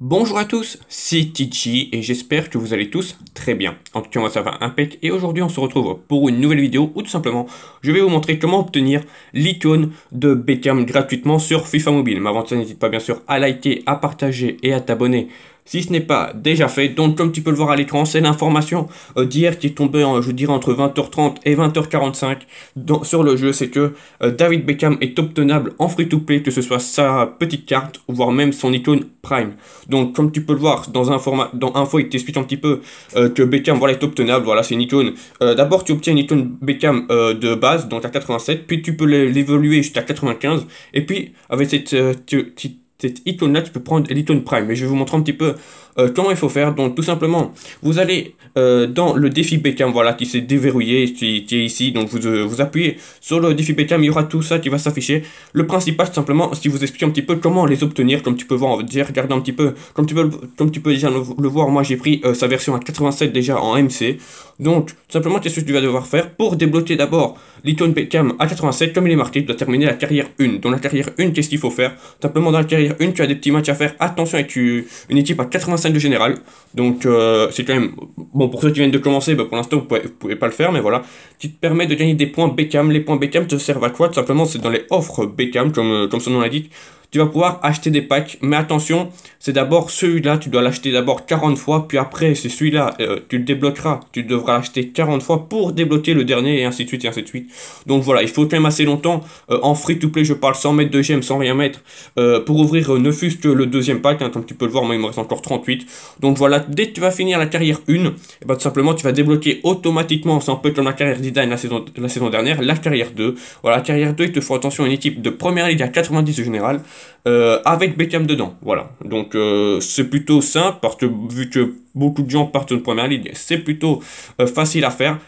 Bonjour à tous, c'est Tichi et j'espère que vous allez tous très bien. En tout cas moi ça va impec et aujourd'hui on se retrouve pour une nouvelle vidéo où tout simplement je vais vous montrer comment obtenir l'icône de Beckham gratuitement sur FIFA Mobile. Mais avant ça n'hésite pas bien sûr à liker, à partager et à t'abonner si ce n'est pas déjà fait. Donc comme tu peux le voir à l'écran, c'est l'information d'hier qui est tombée je dirais entre 20h30 et 20h45 sur le jeu. C'est que David Beckham est obtenable en free-to-play, que ce soit sa petite carte, voire même son icône Prime. Donc comme tu peux le voir dans info, il t'explique un petit peu que Beckham voilà, est obtenable. Voilà, c'est une icône. D'abord tu obtiens une icône Beckham de base, donc à 87, puis tu peux l'évoluer jusqu'à 95, et puis avec cette icône là tu peux prendre l'icône Prime. Et je vais vous montrer un petit peu comment il faut faire. Donc tout simplement vous allez dans le défi Beckham, voilà, qui s'est déverrouillé, qui est ici. Donc vous appuyez sur le défi Beckham, il y aura tout ça qui va s'afficher. Le principal tout simplement, si vous explique un petit peu comment les obtenir. Comme tu peux voir, on va dire, regarde un petit peu, comme tu peux déjà le voir, moi j'ai pris sa version à 87 déjà en MC. Donc tout simplement qu'est-ce que tu vas devoir faire pour débloquer d'abord l'icône Beckham à 87, comme il est marqué, tu dois terminer la carrière 1. Dans la carrière 1, qu'est-ce qu'il faut faire? Simplement dans la carrière 1, tu as des petits matchs à faire. Attention avec une équipe à 85 de général. Donc c'est quand même bon pour ceux qui viennent de commencer. Bah, pour l'instant vous pouvez pas le faire, mais voilà, qui te permet de gagner des points Beckham. Les points Beckham te servent à quoi? Tout simplement c'est dans les offres Beckham, comme son nom l'indique. Tu vas pouvoir acheter des packs, mais attention, c'est d'abord celui-là, tu dois l'acheter d'abord 40 fois, puis après c'est celui-là, tu le débloqueras, tu devras l'acheter 40 fois pour débloquer le dernier, et ainsi de suite, et ainsi de suite. Donc voilà, il faut quand même assez longtemps, en free-to-play, je parle sans mettre de gemmes, sans rien mettre, pour ouvrir ne fût-ce que le deuxième pack, hein, comme tu peux le voir, moi il me reste encore 38. Donc voilà, dès que tu vas finir la carrière 1, et ben, tout simplement tu vas débloquer automatiquement, c'est un peu comme la carrière Zidane la saison dernière, la carrière 2. Voilà, la carrière 2, il te faut attention à une équipe de première ligue à 90 de général, avec Beckham dedans, voilà. Donc c'est plutôt simple parce que vu que beaucoup de gens partent de première ligue, c'est plutôt facile à faire.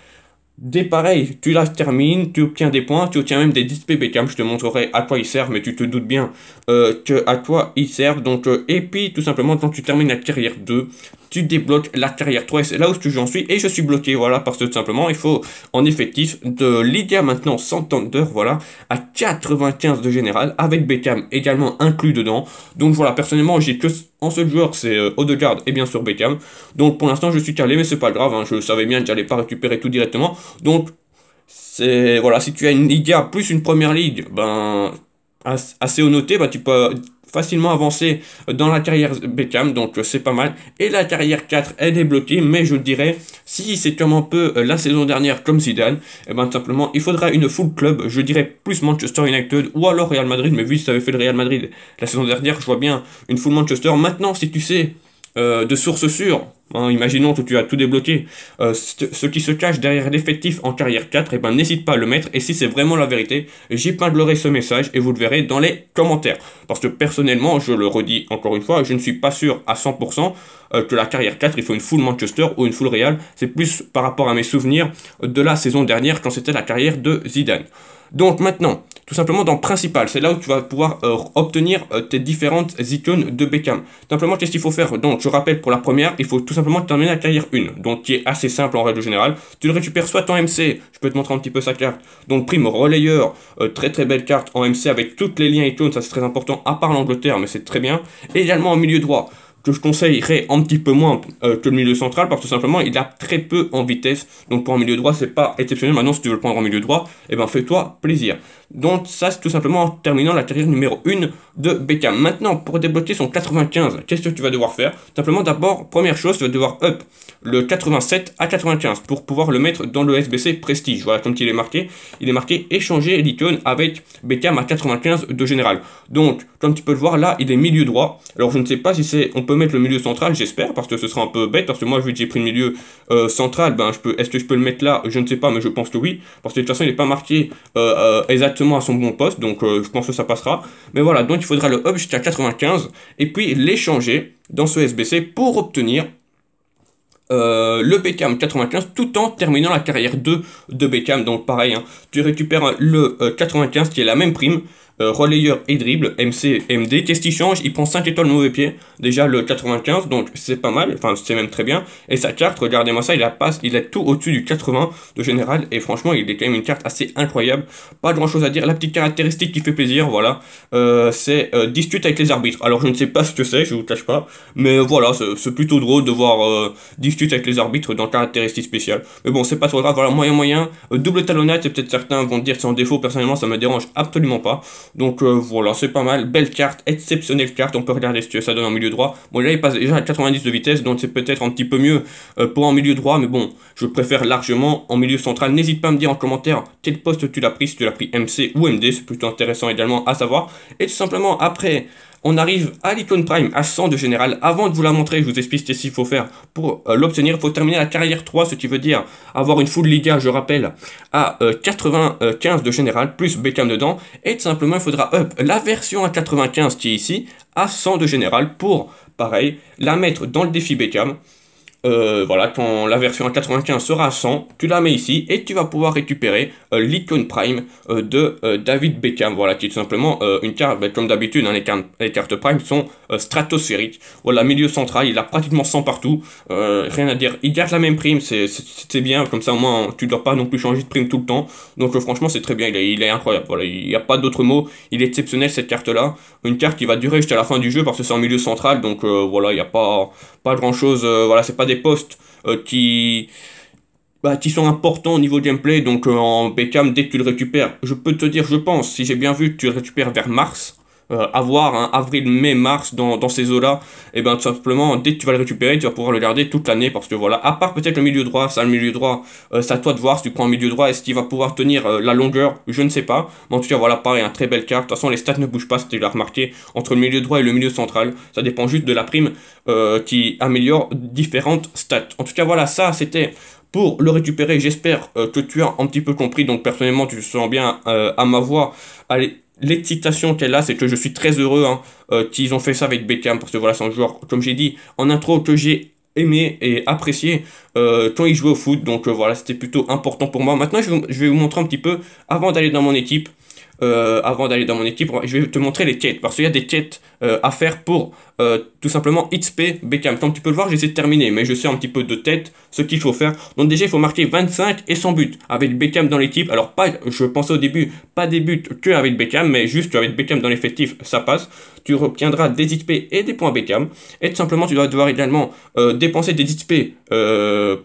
Dès pareil, tu la termines, tu obtiens des points, tu obtiens même des XP Beckham. Je te montrerai à quoi ils servent, mais tu te doutes bien que à quoi ils servent. Donc et puis tout simplement quand tu termines la carrière 2, tu débloques la carrière 3 et c'est là où j'en suis et je suis bloqué, voilà, parce que tout simplement il faut en effectif de Lydia maintenant sans Thunder, voilà, à 95 de général avec Beckham également inclus dedans. Donc voilà, personnellement j'ai que en seul joueur, c'est Odegaard et bien sûr Beckham. Donc pour l'instant je suis calé, mais c'est pas grave, hein, je savais bien que j'allais pas récupérer tout directement. Donc c'est voilà, si tu as une Lydia plus une première ligue, ben assez haut noté, bah tu peux facilement avancer dans la carrière Beckham, donc c'est pas mal. Et la carrière 4, elle est bloquée, mais je dirais, si c'est comme un peu la saison dernière comme Zidane, et ben simplement, il faudra une full club, je dirais plus Manchester United ou alors Real Madrid, mais vu que ça avait fait le Real Madrid la saison dernière, je vois bien une full Manchester. Maintenant, si tu sais de sources sûres, hein, imaginons que tu as tout débloqué, ce qui se cache derrière l'effectif en carrière 4, et ben n'hésite pas à le mettre, et si c'est vraiment la vérité, j'épinglerai ce message et vous le verrez dans les commentaires. Parce que personnellement, je le redis encore une fois, je ne suis pas sûr à 100% que la carrière 4, il faut une full Manchester ou une full Real, c'est plus par rapport à mes souvenirs de la saison dernière quand c'était la carrière de Zidane. Donc maintenant, tout simplement dans Principal, c'est là où tu vas pouvoir obtenir tes différentes icônes de Beckham. Simplement, qu'est-ce qu'il faut faire? Donc, je rappelle, pour la première, il faut tout simplement terminer la carrière 1, donc qui est assez simple en règle générale. Tu le récupères soit en MC, je peux te montrer un petit peu sa carte, donc prime relayeur, très très belle carte en MC avec toutes les liens icônes, ça c'est très important, à part l'Angleterre, mais c'est très bien. Et également en milieu droit, que je conseillerais un petit peu moins que le milieu central, parce que simplement il a très peu en vitesse, donc pour un milieu droit c'est pas exceptionnel. Maintenant si tu veux le prendre en milieu droit, et ben fais-toi plaisir. Donc ça c'est tout simplement en terminant la carrière numéro 1 de Beckham. Maintenant pour débloquer son 95, qu'est-ce que tu vas devoir faire? Simplement d'abord, première chose, tu vas devoir up le 87 à 95 pour pouvoir le mettre dans le SBC Prestige. Voilà, comme il est marqué échanger l'icône avec Beckham à 95 de général. Donc comme tu peux le voir là, il est milieu droit. Alors je ne sais pas si c'est, on peut mettre le milieu central, j'espère, parce que ce sera un peu bête, parce que moi vu que j'ai pris le milieu central, ben est-ce que je peux le mettre là? Je ne sais pas, mais je pense que oui, parce que de toute façon il n'est pas marqué exactement à son bon poste, donc je pense que ça passera. Mais voilà, donc il faudra le up jusqu'à 95 et puis l'échanger dans ce SBC pour obtenir le Beckham 95 tout en terminant la carrière 2 de Beckham. Donc pareil, hein, tu récupères le 95 qui est la même prime, relayeur et dribble, MC, MD. Qu'est-ce qui change? Il prend 5 étoiles mauvais pied, déjà le 95, donc c'est pas mal, enfin c'est même très bien. Et sa carte, regardez-moi ça, il est tout au-dessus du 80 de général, et franchement il est quand même une carte assez incroyable. Pas grand chose à dire, la petite caractéristique qui fait plaisir, voilà, c'est dispute avec les arbitres. Alors je ne sais pas ce que c'est, je vous cache pas, mais voilà, c'est plutôt drôle de voir dispute avec les arbitres dans caractéristiques spéciales. Mais bon, c'est pas trop grave, voilà, moyen, double talonnade, et peut-être certains vont dire que c'est en défaut, personnellement ça me dérange absolument pas. Donc voilà, c'est pas mal, belle carte, exceptionnelle carte, on peut regarder ce que ça donne en milieu droit. Bon là il passe déjà à 90 de vitesse, donc c'est peut-être un petit peu mieux pour en milieu droit, mais bon, je préfère largement en milieu central. N'hésite pas à me dire en commentaire quel poste tu l'as pris, si tu l'as pris MC ou MD, c'est plutôt intéressant également à savoir. Et tout simplement après, on arrive à l'icône prime à 100 de général. Avant de vous la montrer, je vous explique ce qu'il faut faire pour l'obtenir. Il faut terminer la carrière 3, ce qui veut dire avoir une full Liga, je rappelle, à 95 de général, plus Beckham dedans. Et tout simplement, il faudra up la version à 95 qui est ici, à 100 de général, pour, pareil, la mettre dans le défi Beckham. Voilà, quand la version 95 sera à 100, tu la mets ici et tu vas pouvoir récupérer l'icône prime de David Beckham. Voilà, qui est tout simplement une carte, comme d'habitude, hein, les cartes prime sont stratosphériques. Voilà, milieu central, il a pratiquement 100 partout, rien à dire. Il garde la même prime, c'est bien, comme ça au moins tu ne dois pas non plus changer de prime tout le temps. Donc franchement, c'est très bien, il est incroyable. Voilà, il n'y a pas d'autre mot, il est exceptionnel cette carte-là. Une carte qui va durer jusqu'à la fin du jeu parce que c'est en milieu central, donc voilà, il n'y a pas grand chose, voilà, c'est pas des postes qui sont importants au niveau gameplay, donc en Beckham, dès que tu le récupères, je peux te dire, je pense, si j'ai bien vu, que tu le récupères vers mars, avoir hein, avril, mai, mars dans ces eaux-là, et ben tout simplement, dès que tu vas le récupérer, tu vas pouvoir le garder toute l'année, parce que voilà, à part peut-être le milieu droit, ça le milieu droit, c'est à toi de voir, si tu prends un milieu droit, est-ce qu'il va pouvoir tenir la longueur, je ne sais pas, mais en tout cas voilà, pareil, un très belle carte, de toute façon les stats ne bougent pas, si tu l'as remarqué, entre le milieu droit et le milieu central, ça dépend juste de la prime qui améliore différentes stats. En tout cas voilà, ça c'était pour le récupérer. J'espère que tu as un petit peu compris, donc personnellement tu sens bien à ma voix. Allez, l'excitation qu'elle a, c'est que je suis très heureux hein, qu'ils ont fait ça avec Beckham, parce que voilà, c'est un joueur, comme j'ai dit en intro, que j'ai aimé et apprécié quand il jouait au foot, donc voilà, c'était plutôt important pour moi. Maintenant, je vais vous montrer un petit peu, avant d'aller dans mon équipe, je vais te montrer les quêtes, parce qu'il y a des quêtes à faire pour tout simplement XP Beckham. Comme tu peux le voir, j'essaie de terminer, mais je sais un petit peu de tête ce qu'il faut faire. Donc déjà, il faut marquer 25 et 100 buts avec Beckham dans l'équipe. Alors pas, je pensais au début, pas des buts que avec Beckham, mais juste avec Beckham dans l'effectif, ça passe. Tu obtiendras des XP et des points Beckham. Et tout simplement, tu dois devoir également dépenser des XP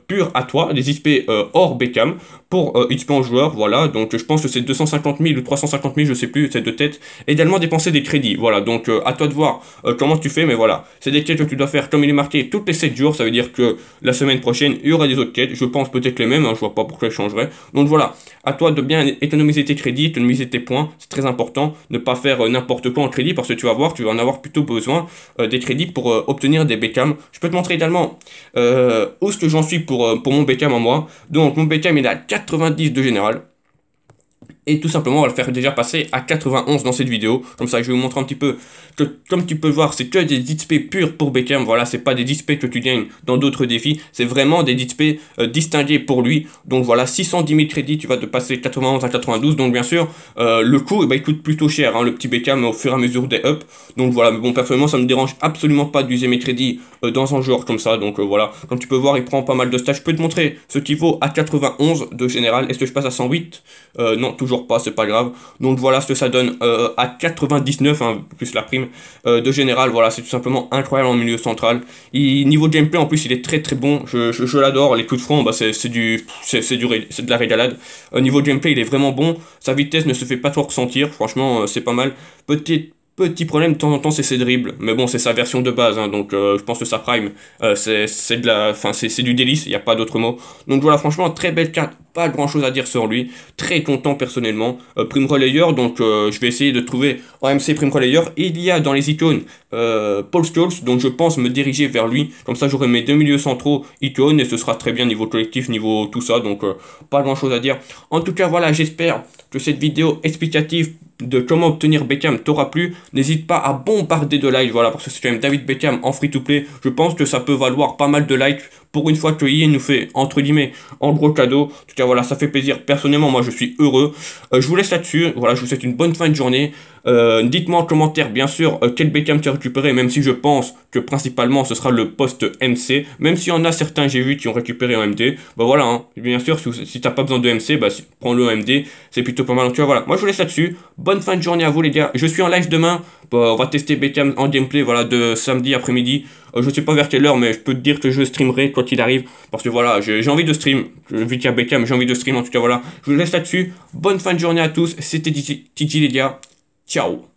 purs à toi, des XP hors Beckham, pour XP en joueur, voilà. Donc je pense que c'est 250 000 ou 350 000, je sais plus, c'est de tête. Également dépenser des crédits, voilà. Donc à toi de voir comment tu fais, mais voilà. C'est des quêtes que tu dois faire comme il est marqué toutes les 7 jours. Ça veut dire que la semaine prochaine, il y aura des autres quêtes. Je pense peut-être les mêmes, hein, je vois pas pourquoi je changerais. Donc voilà, à toi de bien économiser tes crédits, économiser tes points. C'est très important. Ne pas faire n'importe quoi en crédit, parce que tu vas voir, tu vas en avoir plutôt besoin des crédits pour obtenir des Beckham. Je peux te montrer également où est-ce que j'en suis pour mon Beckham en moi. Donc mon Beckham il est à 90 de général. Et tout simplement, on va le faire déjà passer à 91 dans cette vidéo. Comme ça, je vais vous montrer un petit peu que, comme tu peux voir, c'est que des XP purs pour Beckham. Voilà, c'est pas des XP que tu gagnes dans d'autres défis. C'est vraiment des XP distingués pour lui. Donc voilà, 610 000 crédits, tu vas te passer 91 à 92. Donc bien sûr, le coût, il coûte plutôt cher, hein, le petit Beckham, au fur et à mesure des ups. Donc voilà, mais bon, personnellement, ça me dérange absolument pas d'user mes crédits dans un joueur comme ça. Donc voilà, comme tu peux voir, il prend pas mal de stats. Je peux te montrer ce qu'il vaut à 91 de général. Est-ce que je passe à 108? Non, toujours pas, c'est pas grave. Donc voilà ce que ça donne à 99, hein, plus la prime de général. Voilà, c'est tout simplement incroyable en milieu central. Niveau gameplay, en plus, il est très très bon. Je l'adore. Les coups de front, c'est de la régalade. Niveau gameplay, il est vraiment bon. Sa vitesse ne se fait pas trop ressentir. Franchement, c'est pas mal. Petit problème de temps en temps, c'est ses dribbles, mais bon, c'est sa version de base, hein, donc je pense que sa prime, c'est du délice, il n'y a pas d'autre mot. Donc voilà, franchement, très belle carte, pas grand chose à dire sur lui, très content personnellement. Prime relayeur, donc je vais essayer de trouver en MC prime relayeur. Il y a dans les icônes Paul Scholes, donc je pense me diriger vers lui, comme ça j'aurai mes deux milieux centraux icônes, et ce sera très bien niveau collectif, niveau tout ça, donc pas grand chose à dire. En tout cas, voilà, j'espère que cette vidéo explicative de comment obtenir Beckham t'aura plu. N'hésite pas à bombarder de likes, voilà, parce que c'est quand même David Beckham en free-to-play. Je pense que ça peut valoir pas mal de likes pour une fois que EA nous fait, entre guillemets, en gros cadeau. En tout cas, voilà, ça fait plaisir. Personnellement, moi, je suis heureux. Je vous laisse là-dessus. Voilà, je vous souhaite une bonne fin de journée. Dites-moi en commentaire, bien sûr, quel Beckham tu as récupéré, même si je pense que principalement ce sera le poste MC, même s'il y en a certains, j'ai vu, qui ont récupéré en MD. Bah voilà, hein. Bien sûr, si t'as pas besoin de MC, bah prends-le en MD, c'est plutôt pas mal. Donc tu vois, voilà, moi je vous laisse là-dessus. Bonne fin de journée à vous les gars. Je suis en live demain. Bah, on va tester Beckham en gameplay, voilà, de samedi après-midi. Je sais pas vers quelle heure, mais je peux te dire que je streamerai quoi qu'il arrive. Parce que voilà, j'ai envie de stream. Vu qu'il y a Beckham, j'ai envie de stream. En tout cas, voilà. Je vous laisse là-dessus. Bonne fin de journée à tous. C'était Titi les gars. Ciao.